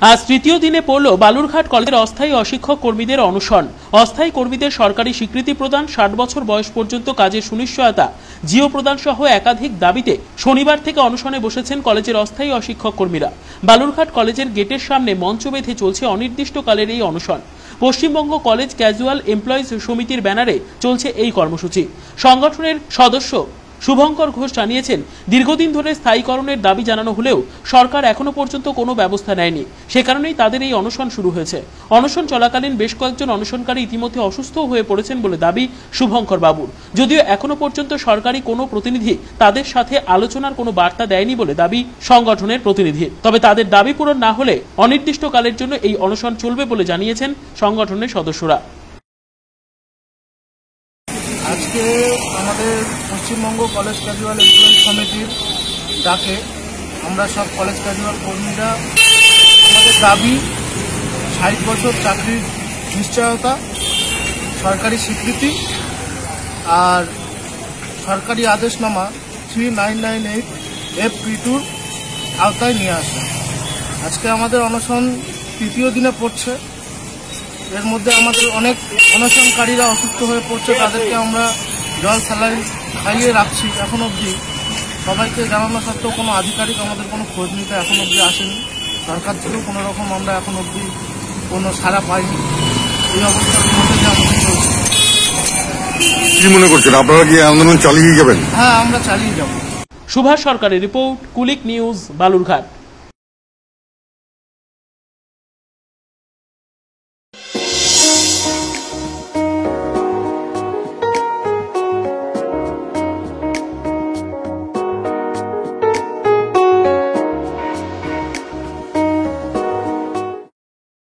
আজ তৃতীয় দিনে পড়ল বালুরঘাট কলেজের অস্থায়ী অশিক্ষক কর্মীদের অনশন। অস্থায়ী কর্মীদের সরকারি স্বীকৃতি প্রদান, 60 বছর বয়স পর্যন্ত কাজের সুনিশ্চয়তা, জিও প্রদান সহ একাধিক দাবিতে শনিবার থেকে অনশনে বসেছেন কলেজের অস্থায়ী অশিক্ষক কর্মীরা। বালুরঘাট কলেজের গেটের সামনে মঞ্চ বেঁধে চলছে অনির্দিষ্টকালের এই অনশন। পশ্চিমবঙ্গ কলেজ ক্যাজুয়াল এমপ্লয়িজ সমিতির ব্যানারে চলছে এই কর্মসূচি। সংগঠনের সদস্য শুভঙ্কর ঘোষ জানিয়েছেন, দীর্ঘদিন ধরে স্থায়ীকরণের দাবি জানানো হলেও সরকার এখনো পর্যন্ত কোনো ব্যবস্থা নেয়নি, সে কারণেই তাদের এই অনশন শুরু হয়েছে। অনশন চলাকালীন বেশ কয়েকজন অনশনকারী ইতিমধ্যে অসুস্থ হয়ে পড়েছেন বলে দাবি শুভঙ্কর বাবুর। যদিও এখনো পর্যন্ত সরকারি কোনো প্রতিনিধি তাদের সাথে আলোচনার কোনো বার্তা দেয়নি বলে দাবি সংগঠনের প্রতিনিধি। তবে তাদের দাবি পূরণ না হলে অনির্দিষ্টকালের জন্য এই অনশন চলবে বলে জানিয়েছেন সংগঠনের সদস্যরা। আজকে আমাদের পশ্চিমবঙ্গ কলেজ ক্যাজুয়াল এমপ্লয়িজ সমিতির ডাকে আমরা সব কলেজ ক্যাজুয়াল কর্মীরা আমাদের দাবি 60 বছর চাকরির নিশ্চয়তা, সরকারি স্বীকৃতি আর সরকারি আদেশনামা 3998 FP2 আওতায় নিয়ে আসা। আজকে আমাদের অনশন তৃতীয় দিনে পড়ছে। এর মধ্যে আমাদের অনেক অনশনকারীরা অসুস্থ হয়ে পড়ছে, তাদেরকে আমরা জল স্যালাইন খাইয়ে রাখছি। এখন অবধি সবাইকে জানানো সত্ত্বেও কোনো আধিকারিক আমাদের কোনো খোঁজ নিতে এখন অবধি আসেনি। সরকার থেকেও কোনো রকম আমরা এখন অবধি কোনো সাড়া পাইনি। এই অবস্থার মধ্যে যে আমাদের চলছে। কি মনে করছেন, আপনারা কি আন্দোলন চালিয়ে যাবেন? হ্যাঁ, আমরা চালিয়ে যাব। সুভাষ সরকারের রিপোর্ট, কুলিক নিউজ, বালুরঘাট।